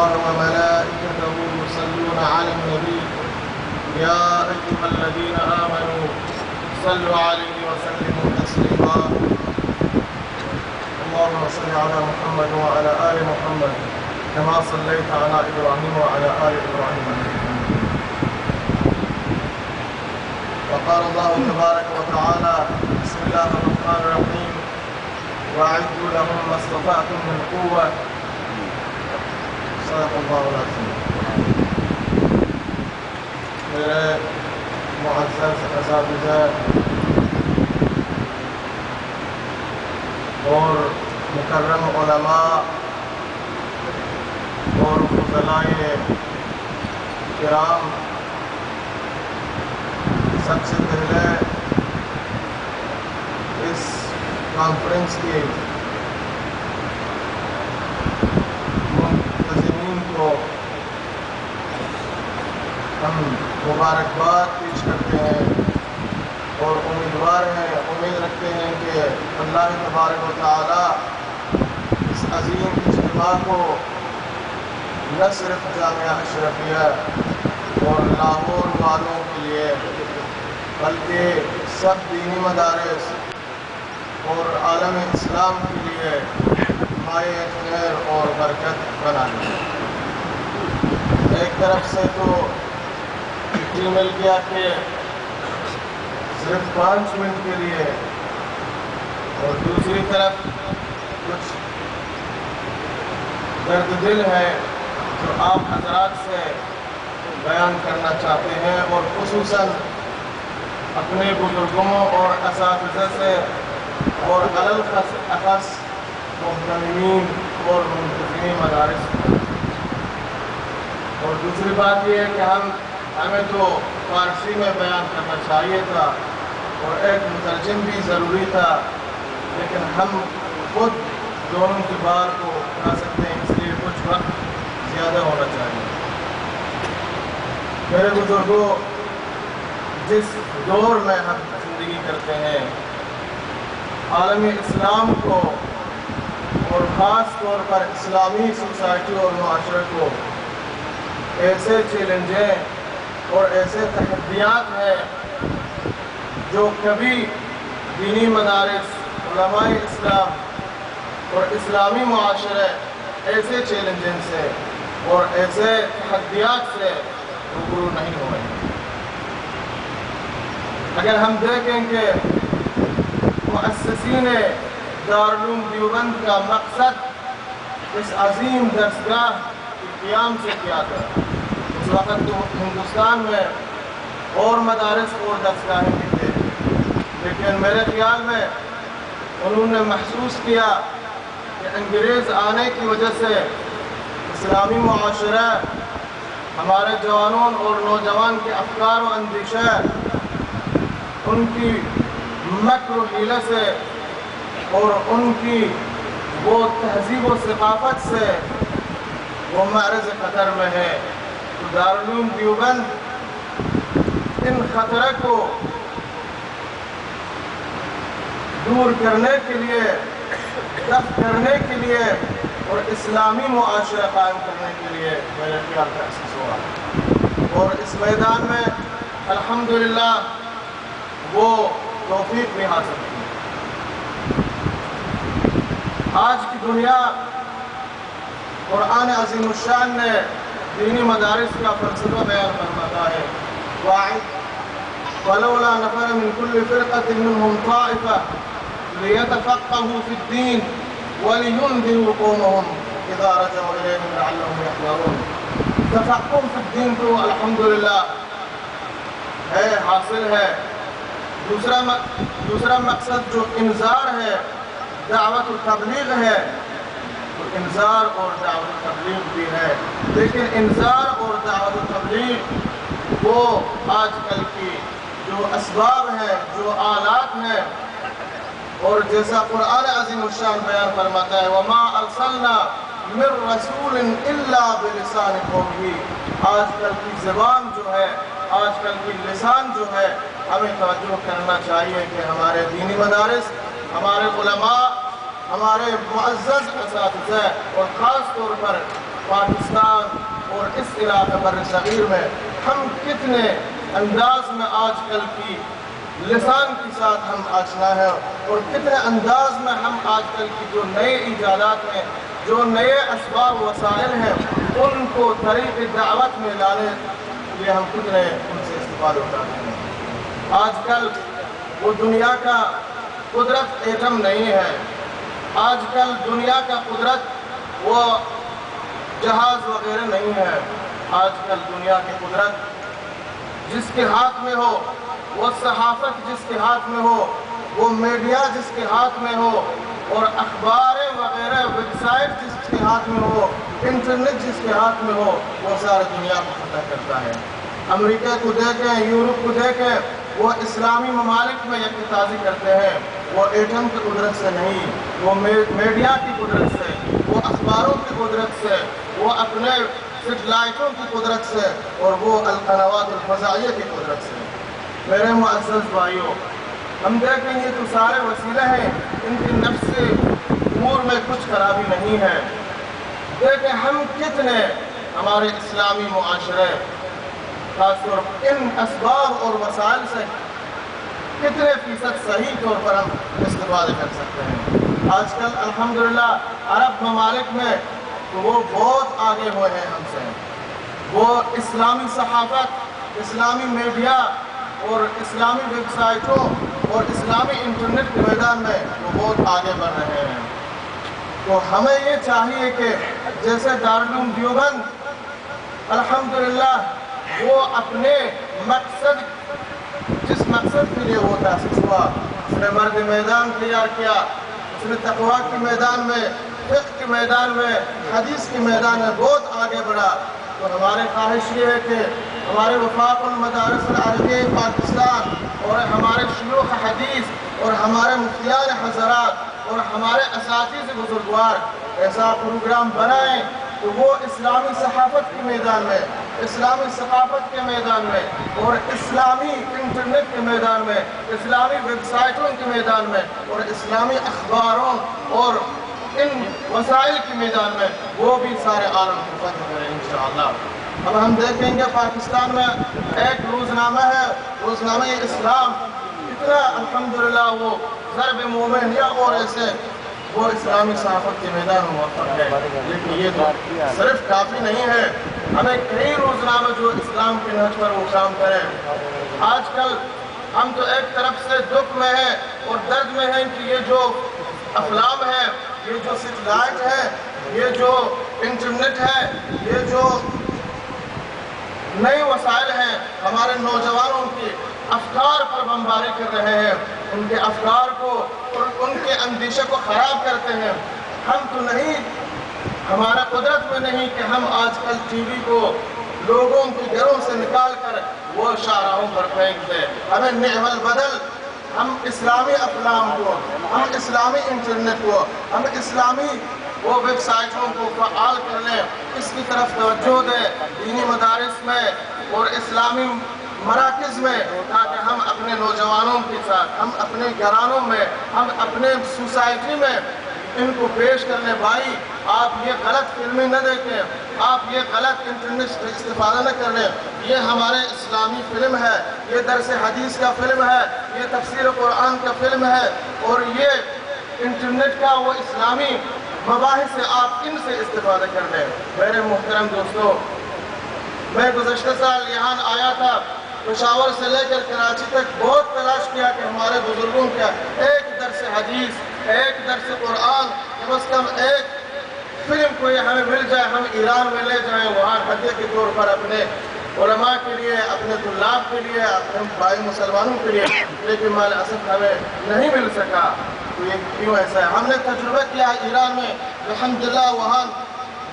الله وملائكته يصلون على النبي يا أيها الذين آمنوا صلوا عليه وسلموا تسليما اللهم صل على محمد وعلى آل محمد كما صليت على إبراهيم وعلى آل إبراهيم وقال الله تبارك وتعالى بسم الله الرحمن الرحيم وأعدوا لهم ما استطعتم من قوة صدق الله العظيم. میرے معزز اساتذہ اور مکرم علماء اور فضلائے کرام، سب سے پہلے اس کانفرنس کے منتظمین کو ہم مبارکباد پیش کرتے ہیں اور امید رکھتے ہیں کہ اللہ تبارک و تعالی اس عظیم اجتماع کو نہ صرف جامعہ اشرفیہ اور لاہور والوں کے لیے بلکہ سب دینی مدارس اور عالم اسلام کے لیے مائع خیر اور برکت بنا دے. ایک طرف سے تو مل گیا کہ صرف 5 منٹ کے لیے، اور دوسری طرف کچھ درد دل ہے جو آپ حضرات سے بیان کرنا چاہتے ہیں، اور خصوصاً اپنے بزرگوں اور اساتذہ سے اور اخص محترمین اور منتظمین مدارس. اور دوسری بات یہ ہے کہ ہمیں تو فارسی میں بیان کرنا چاہیے تھا اور ایک مترجم بھی ضروری تھا، لیکن ہم خود دونوں کی بات کو اٹھا سکتے ہیں، اس لیے کچھ وقت زیادہ ہونا چاہیے. میرے بزرگوں، جس دور میں ہم زندگی کرتے ہیں، عالم اسلام کو اور خاص طور پر اسلامی سوسائٹی اور معاشرے کو ایسے چیلنجیں اور ایسے تحدیات ہیں جو کبھی دینی مدارس، علماء اسلام اور اسلامی معاشرے ایسے چیلنجوں سے اور ایسے تحدیات سے روبرو نہیں ہوئے. اگر ہم دیکھیں کہ مؤسسین دارالعلوم دیوبند کا مقصد اس عظیم درسگاہ کے قیام سے کیا تھا، اس وقت تو ہندوستان میں اور مدارس اور درسگاہیں بھی تھے، لیکن میرے خیال میں انہوں نے محسوس کیا کہ انگریز آنے کی وجہ سے اسلامی معاشرہ ہمارے جوانوں اور نوجوان کے افکار و اندیشہ، ان کی مکر و حیلہ سے اور ان کی وہ تہذیب و ثقافت سے وہ معرض خطر میں ہے. تو دارالعلوم دیوبند ان خطرے کو دور کرنے کے لیے، دفع کرنے کے لیے اور اسلامی معاشرہ قائم کرنے کے لیے میرے خیال تأسیس ہوا، اور اس میدان میں الحمدللہ وہ توفیق بھی حاصل کی. آج کی دنیا قرآن عظیم الشان نے دینی مدارس کا فلسفہ بیان فرماتا ہے. وَلَوْلَا نَفَرَ مِنْ كُلِّ فِرْقَةٍ مِّنْهُمْ طَائِفَةٌ لِيَتَفَقَّهُوا فِي الدِّينِ وَلِيُنذِرُوا قَوْمَهُمْ إِذَا رَجَعُوا إِلَيْهِمْ لَعَلَّهُمْ يَحْذَرُونَ. تفقہ فی الدین تو الحمدللہ ہے، حاصل ہے. دوسرا مقصد جو انذار ہے، دعوت و تبلیغ ہے، تو انذار اور دعوت و تبلیغ بھی ہے، لیکن انذار اور دعوت و تبلیغ وہ آج کل کی جو اسباب ہیں، جو آلات ہیں، اور جیسا قرآن عظیم الشان بیان فرماتا ہے وَمَا أَرْسَلْنَا مِن رَسُولٍ إِلَّا بِلِسَانِ قَوْمِهِ. آج کل کی زبان جو ہے، آج کل کی لسان جو ہے، ہمیں توجہ کرنا چاہیے کہ ہمارے دینی مدارس، ہمارے علماء، ہمارے معزز اساتذہ اور خاص طور پر پاکستان اور اس علاقے بر صغیر میں ہم کتنے انداز میں آج کل کی لسان کے ساتھ ہم آشنا ہیں، اور کتنے انداز میں ہم آج کل کی جو نئے ایجادات ہیں، جو نئے اسباب وسائل ہیں، ان کو طریق دعوت میں لانے کے لیے ہم کتنے ان سے استفادہ اٹھاتے ہیں۔ آج کل وہ دنیا کا قدرت ایٹم نہیں ہے، آج کل دنیا کا قدرت وہ جہاز وغیرہ نہیں ہے، آج کل دنیا کی قدرت جس کے ہاتھ میں ہو، وہ صحافت جس کے ہاتھ میں ہو، وہ میڈیا جس کے ہاتھ میں ہو، اور اخبار وغیرہ ویب سائٹ جس کے ہاتھ میں ہو، انٹرنیٹ جس کے ہاتھ میں ہو، وہ سارے دنیا کو فتح کرتا ہے۔ امریکہ کو دیکھیں، یورپ کو دیکھیں، وہ اسلامی ممالک میں یکتازی کرتے ہیں، وہ ایٹم کی قدرت سے نہیں، وہ میڈیا کی قدرت سے، وہ اخباروں کی قدرت سے، وہ اپنے سیٹلائٹوں کی قدرت سے، اور وہ القنوات الفضائیہ کی قدرت سے۔ میرے معزز بھائیوں، ہم دیکھیں یہ تو سارے وسیلے ہیں، ان کی نفس امور میں کچھ خرابی نہیں ہے۔ دیکھیں ہم کتنے ہمارے اسلامی معاشرے خاص طور پر ان اسباب اور وسائل سے کتنے فیصد صحیح طور پر ہم استفادہ کر سکتے ہیں۔ آج کل الحمدللہ عرب ممالک میں تو وہ بہت آگے ہوئے ہیں ہم سے، وہ اسلامی صحافت، اسلامی میڈیا اور اسلامی ویب سائٹوں اور اسلامی انٹرنیٹ کے میدان میں وہ بہت آگے بڑھ رہے ہیں۔ تو ہمیں یہ چاہیے کہ جیسے دارالعلوم دیوبند الحمدللہ وہ اپنے مقصد، جس مقصد کے لیے وہ تاسیس ہوا، اس نے مرد میدان تیار کیا، اس نے تقویٰ کے میدان میں، فقہ کے میدان میں، حدیث کے میدان میں بہت آگے بڑھا۔ تو ہماری خواہش یہ ہے کہ ہمارے وفاق المدارس العربیہ پاکستان اور ہمارے شیوخ حدیث اور ہمارے مفتیان حضرات اور ہمارے اساتذہ بزرگوار ایسا پروگرام بنائیں تو وہ اسلامی صحافت کے میدان میں، اسلامی ثقافت کے میدان میں اور اسلامی انٹرنیٹ کے میدان میں، اسلامی ویب سائٹوں کے میدان میں اور اسلامی اخباروں اور ان وسائل کے میدان میں وہ بھی سارے عالم کو فتح کریں انشاءاللہ۔ اب ہم دیکھیں گے پاکستان میں ایک روزنامہ ہے، روزنامہ اسلام، اتنا الحمدللہ وہ ضرب مومن یا اور ایسے وہ اسلامی صحافت کے میدان میں موفق ہے، لیکن یہ تو صرف کافی نہیں ہے، ہمیں کئی روزنامے جو اسلام کے نہج پر وہ کام کریں۔ آج کل ہم تو ایک طرف سے دکھ میں ہیں اور درد میں ہیں کہ یہ جو افلام ہے، یہ جو سیٹلائٹ ہے، یہ جو انٹرنیٹ ہے، یہ جو نئے وسائل ہیں، ہمارے نوجوانوں کی افکار پر بمباری کر رہے ہیں، ان کے افکار کو اور ان کے اندیشے کو خراب کرتے ہیں۔ ہم تو نہیں، ہمارا قدرت میں نہیں کہ ہم آج کل ٹی وی کو لوگوں کے گھروں سے نکال کر وہ شاہراہوں پر پھینک دیں۔ ہمیں نعم البدل، ہم اسلامی افلام کو، ہم اسلامی انٹرنیٹ کو، ہم اسلامی وہ ویب سائٹوں کو فعال کر لیں، اس کی طرف توجہ دیں دینی مدارس میں اور اسلامی مراکز میں، تاکہ ہم اپنے نوجوانوں کے ساتھ، ہم اپنے گھرانوں میں، ہم اپنے سوسائٹی میں ان کو پیش کرنے۔ بھائی آپ یہ غلط فلمیں نہ دیکھیں، آپ یہ غلط انٹرنیٹ سے استفادہ نہ کر لیں، یہ ہمارے اسلامی فلم ہے، یہ درس حدیث کا فلم ہے، یہ تفسیر قرآن کا فلم ہے، اور یہ انٹرنیٹ کا وہ اسلامی مباحث سے آپ ان سے استفادہ کر لیں۔ میرے محترم دوستو، میں گزشتہ سال یہاں آیا تھا، پشاور سے لے کر کراچی تک بہت تلاش کیا کہ ہمارے بزرگوں کا ایک درس حدیث، ایک درس قرآن، کم از کم ایک فلم کوئی ہمیں مل جائے، ہم ایران میں لے جائیں، وہاں ہدیہ کے طور پر اپنے علماء کے لیے، اپنے طلاب کے لیے، اپنے بھائی مسلمانوں کے لیے، لیکن مال اسف ہمیں نہیں مل سکا۔ تو یہ کیوں ایسا ہے؟ ہم نے تجربہ کیا ایران میں، الحمدللہ وہاں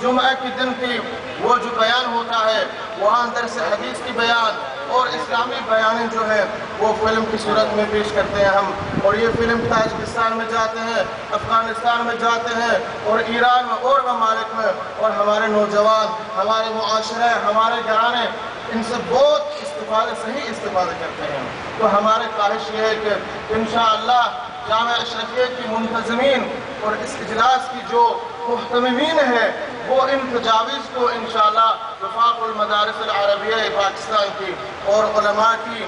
جمعہ کے دن کی وہ جو بیان ہوتا ہے، وہاں درس حدیث کی بیان اور اسلامی بیانیں جو ہے وہ فلم کی صورت میں پیش کرتے ہیں ہم، اور یہ فلم تاجکستان میں جاتے ہیں، افغانستان میں جاتے ہیں اور ایران میں اور ممالک میں، اور ہمارے نوجوان، ہمارے معاشرے، ہمارے گھرانے ان سے بہت استفادہ، صحیح استفادہ کرتے ہیں۔ تو ہمارے خواہش یہ ہے کہ انشاءاللہ جامعہ اشرفیہ کی منتظمین اور اس اجلاس کی جو محتممین ہیں، وہ ان تجاویز کو انشاءاللہ وفاق المدارس العربیہ پاکستان کی اور علماء کی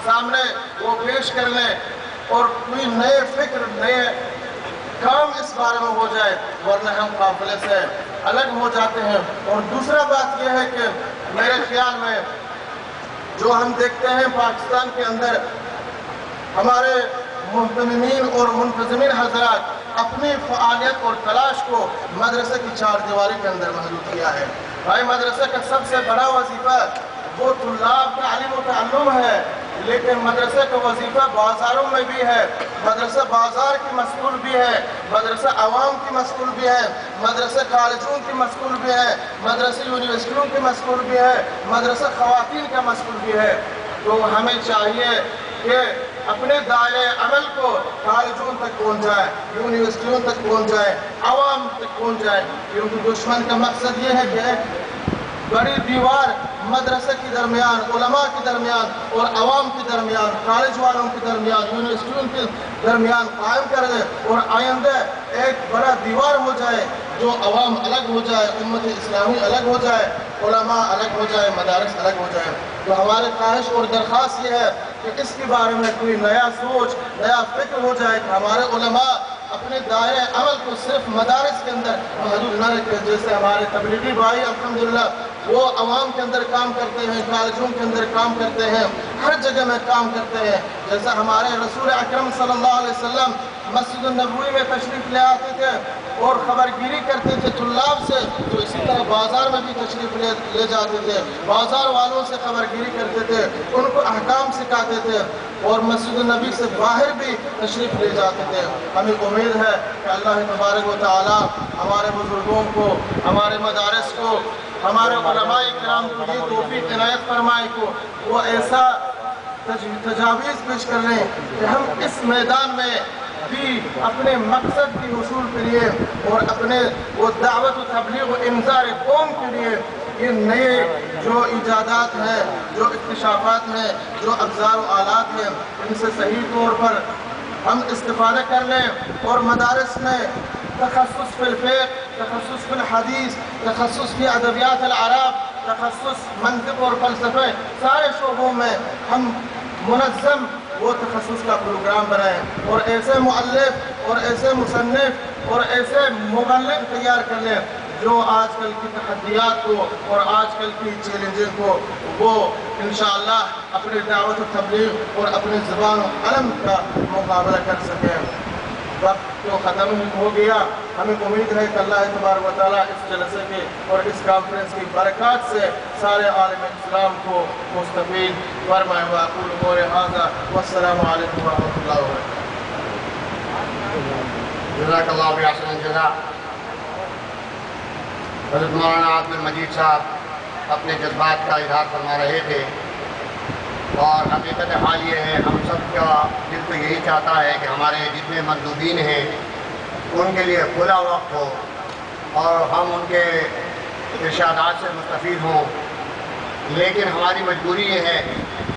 سامنے وہ پیش کر لیں اور کوئی نئے فکر نئے کام اس بارے میں ہو جائے، ورنہ ہم قافلے سے الگ ہو جاتے ہیں۔ اور دوسرا بات یہ ہے کہ میرے خیال میں جو ہم دیکھتے ہیں پاکستان کے اندر ہمارے مہتمین اور منتظمین حضرات اپنی فعالیت اور تلاش کو مدرسے کی چار دیواری کے اندر محدود کیا ہے۔ بھائی مدرسے کا سب سے بڑا وظیفہ وہ طلاب کا علم و تعلم ہے، لیکن مدرسے کا وظیفہ بازاروں میں بھی ہے، مدرسہ بازار کی مسئول بھی ہے، مدرسہ عوام کی مسئول بھی ہے، مدرسہ کالجوں کی مسئول بھی ہے، مدرسہ یونیورسٹیوں کی مسئول بھی ہے، مدرسہ خواتین کا مسئول بھی ہے۔ تو ہمیں چاہیے کہ اپنے دائرے عمل کو کالجوں تک پہنچائے، یونیورسٹیوں تک پہنچائے، عوام تک پہنچائے، کیونکہ دشمن کا مقصد یہ ہے کہ بڑی دیوار مدرسے کے درمیان، علماء کے درمیان اور عوام کے درمیان، کالج والوں کے درمیان، یونیورسٹیوں کے درمیان قائم کر دے اور آئندہ ایک بڑا دیوار ہو جائے جو عوام الگ ہو جائے، امت اسلامی الگ ہو جائے، علماء الگ ہو جائے، مدارس الگ ہو جائے۔ تو ہماری خواہش اور درخواست یہ ہے کہ اس کے بارے میں کوئی نیا سوچ، نیا فکر ہو جائے کہ ہمارے علماء اپنے دائرے عمل کو صرف مدارس کے اندر محدود نہ رکھیں۔ جیسے ہمارے تبلیغی بھائی الحمدللہ وہ عوام کے اندر کام کرتے ہیں، کالجوں کے اندر کام کرتے ہیں، ہر جگہ میں کام کرتے ہیں۔ جیسا ہمارے رسول اکرم صلی اللہ علیہ وسلم مسجد النبوی میں تشریف لے آتے تھے اور خبرگیری کرتے تھے طلاب سے، تو اسی طرح بازار میں بھی تشریف لے جاتے تھے، بازار والوں سے خبرگیری کرتے تھے، ان کو احکام سکھاتے تھے اور مسجد النبی سے باہر بھی تشریف لے جاتے تھے۔ ہمیں امید ہے کہ اللہ تبارک و تعالی ہمارے بزرگوں کو، ہمارے مدارس کو، ہمارے علماء کرام کو یہ توفیق عنایت فرمائے کو وہ ایسا تجاویز پیش کر لیں کہ ہم اس میدان میں بھی اپنے مقصد کی حصول کے لیے اور اپنے وہ دعوت و تبلیغ و انذار قوم کے لیے یہ نئے جو ایجادات ہیں، جو اکتشافات ہیں، جو ابزار و آلات ہیں، ان سے صحیح طور پر ہم استفادہ کر لیں اور مدارس میں تخصص فی الفقہ، تخصص فی الحدیث، تخصص فی ادبیات العرب، تخصص منطق اور فلسفے، سارے شعبوں میں ہم منظم وہ تخصص کا پروگرام بنائیں اور ایسے مؤلف اور ایسے مصنف اور ایسے مبلغ تیار کر لیں جو آج کل کی تحدیات کو اور آج کل کی چیلنجز کو وہ انشاءاللہ اپنے دعوت و تبلیغ اور اپنے زبان و قلم کا مقابلہ کر سکیں۔ وقت تو ختم ہو گیا، ہمیں امید ہے کہ اللہ تبارک و تعالیٰ اس جلسے کے اور اس کانفرنس کی برکات سے سارے عالم اسلام کو مستفید فرمائے۔ وأقول قولي هذا والسلام علیکم ورحمۃ اللہ وبرکاتہ۔ جزاک اللہ بأحسن الجزاء۔ حضرت مولانا عبد المجید صاحب اپنے جذبات کا اظہار فرما رہے تھے اور حقیقت حال یہ ہے ہم سب کا دل تو یہی چاہتا ہے کہ ہمارے جتنے مطلوبین ہیں ان کے لیے کھلا وقت ہو اور ہم ان کے ارشادات سے مستفید ہوں، لیکن ہماری مجبوری یہ ہے